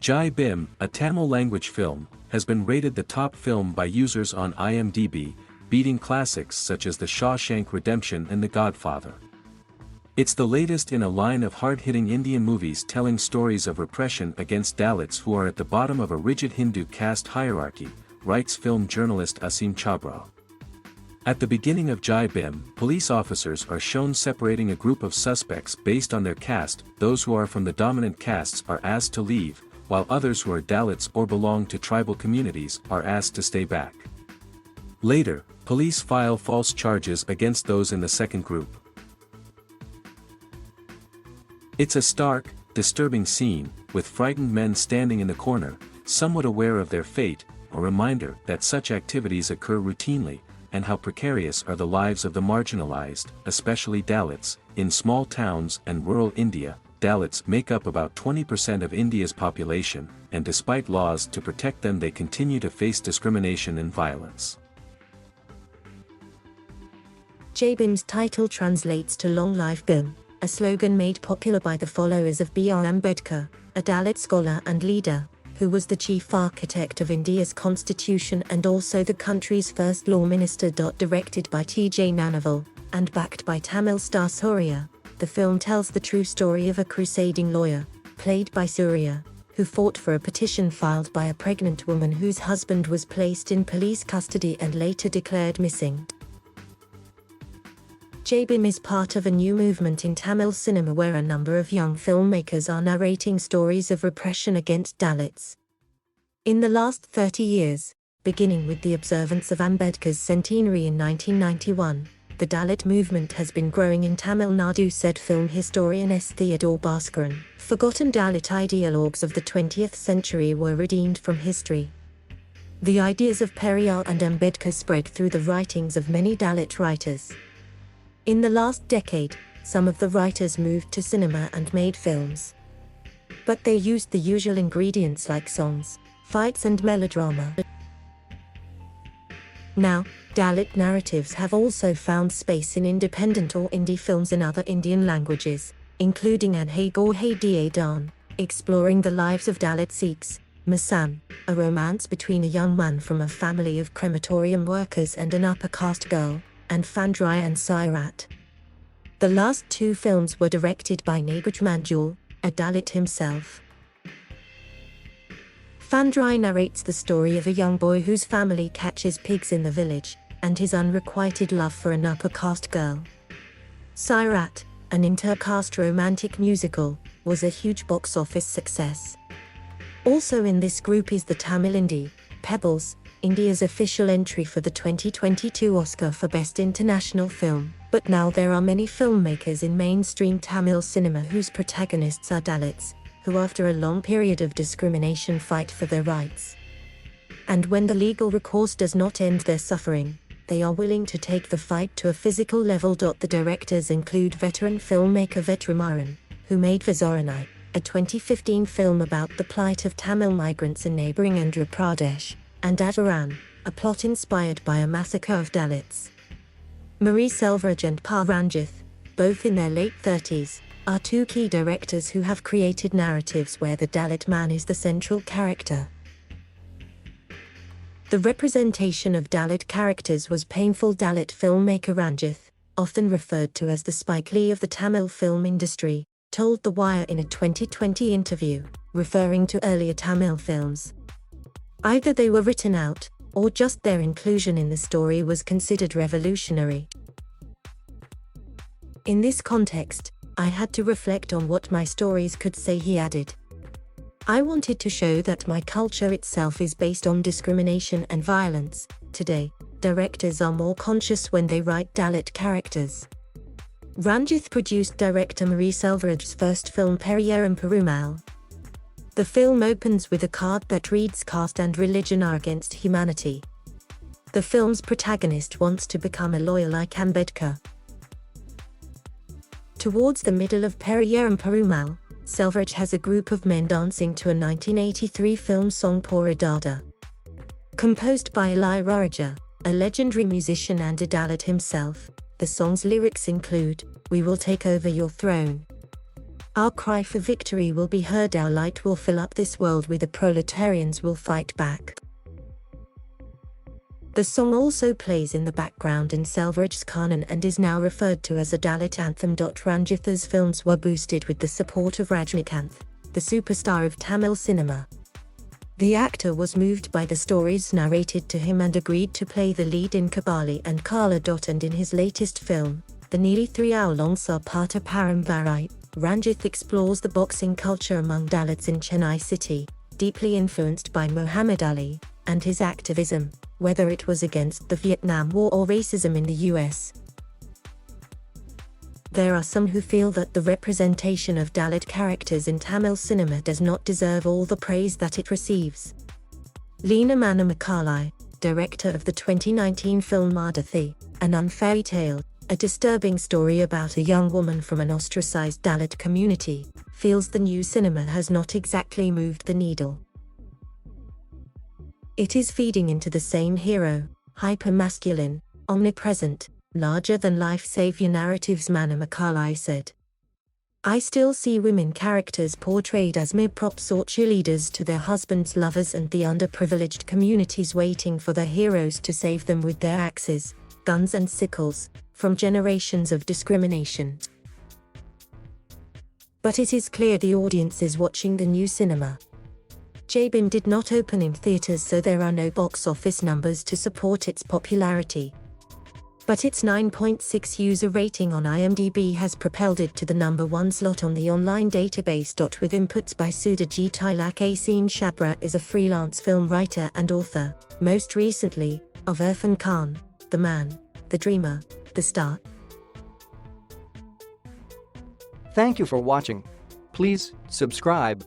Jai Bhim, a Tamil language film, has been rated the top film by users on IMDb, beating classics such as The Shawshank Redemption and The Godfather. It's the latest in a line of hard-hitting Indian movies telling stories of repression against Dalits who are at the bottom of a rigid Hindu caste hierarchy, writes film journalist Aseem Chhabra.At. At the beginning of Jai Bhim, police officers are shown separating a group of suspects based on their caste. Those who are from the dominant castes are asked to leave, while others who are Dalits or belong to tribal communities are asked to stay back. Later, police file false charges against those in the second group. It's a stark, disturbing scene, with frightened men standing in the corner, somewhat aware of their fate, a reminder that such activities occur routinely, and how precarious are the lives of the marginalized, especially Dalits. In small towns and rural India, Dalits make up about 20% of India's population, and despite laws to protect them, they continue to face discrimination and violence. Jai Bhim's title translates to Long Life Bhim, a slogan made popular by the followers of B.R. Ambedkar, a Dalit scholar and leader, who was the chief architect of India's constitution and also the country's first law minister. Directed by T.J. Nanaval, and backed by Tamil star Surya, the film tells the true story of a crusading lawyer, played by Surya, who fought for a petition filed by a pregnant woman whose husband was placed in police custody and later declared missing. Jai Bhim is part of a new movement in Tamil cinema where a number of young filmmakers are narrating stories of repression against Dalits. In the last 30 years, beginning with the observance of Ambedkar's centenary in 1991, the Dalit movement has been growing in Tamil Nadu, said film historian S. Theodore Bhaskaran. Forgotten Dalit ideologues of the 20th century were redeemed from history. The ideas of Periyar and Ambedkar spread through the writings of many Dalit writers. In the last decade, some of the writers moved to cinema and made films. But they used the usual ingredients like songs, fights and melodrama. Now, Dalit narratives have also found space in independent or indie films in other Indian languages, including An Hai Gaur Hai Diye Daan, exploring the lives of Dalit Sikhs, Masan, a romance between a young man from a family of crematorium workers and an upper caste girl, and Fandrai and Sairat. The last two films were directed by Nagaraj Manjul, a Dalit himself. Fandrai narrates the story of a young boy whose family catches pigs in the village, and his unrequited love for an upper caste girl. Sairat, an inter-caste romantic musical, was a huge box office success. Also in this group is the Tamil indie, Pebbles, India's official entry for the 2022 Oscar for Best International Film. But now there are many filmmakers in mainstream Tamil cinema whose protagonists are Dalits, who after a long period of discrimination fight for their rights. And when the legal recourse does not end their suffering, they are willing to take the fight to a physical level. The directors include veteran filmmaker Vetrimaran, who made Visaranai, a 2015 film about the plight of Tamil migrants in neighbouring Andhra Pradesh, and Adaran, a plot inspired by a massacre of Dalits. Marie Selvaraj and Pa Ranjith, both in their late 30s, are two key directors who have created narratives where the Dalit man is the central character. The representation of Dalit characters was painful. Dalit filmmaker Ranjith, often referred to as the Spike Lee of the Tamil film industry, told The Wire in a 2020 interview, referring to earlier Tamil films. Either they were written out, or just their inclusion in the story was considered revolutionary. In this context, I had to reflect on what my stories could say, he added. I wanted to show that my culture itself is based on discrimination and violence. Today, directors are more conscious when they write Dalit characters. Ranjith produced director Marie Selvaraj's first film Periyaram Perumal. The film opens with a card that reads "Caste and religion are against humanity." The film's protagonist wants to become a lawyer like Ambedkar. Towards the middle of Periyaram Perumal, Selvaraj has a group of men dancing to a 1983 film song Pora Dada. Composed by Ilayaraja, a legendary musician and a Dalit himself, the song's lyrics include, "We will take over your throne. Our cry for victory will be heard, our light will fill up this world, we the proletarians will fight back. The song also plays in the background in Selvaraj's canon and is now referred to as a Dalit anthem. Ranjitha's films were boosted with the support of Rajnikanth, the superstar of Tamil cinema. The actor was moved by the stories narrated to him and agreed to play the lead in Kabali and Kala. And in his latest film, the nearly 3-hour-long Sapata Parambarai, Ranjith explores the boxing culture among Dalits in Chennai city, deeply influenced by Muhammad Ali, and his activism, whether it was against the Vietnam War or racism in the US. There are some who feel that the representation of Dalit characters in Tamil cinema does not deserve all the praise that it receives. Leena Manamakalai, director of the 2019 film Adathi, an unfairy tale, a disturbing story about a young woman from an ostracized Dalit community, feels the new cinema has not exactly moved the needle. It is feeding into the same hero, hyper-masculine, omnipresent, larger-than-life savior narratives, Manamakalai said. I still see women characters portrayed as mere props or cheerleaders to their husbands' lovers and the underprivileged communities waiting for their heroes to save them with their axes, guns and sickles, from generations of discrimination. But it is clear the audience is watching the new cinema. Jai Bhim did not open in theaters, so there are no box office numbers to support its popularity. But its 9.6 user rating on IMDb has propelled it to the #1 slot on the online database. With inputs by Sudhajit Tilak, Aseem Chhabra is a freelance film writer and author, most recently, of Irfan Khan, The Man, The Dreamer, The Star. Thank you for watching. Please subscribe.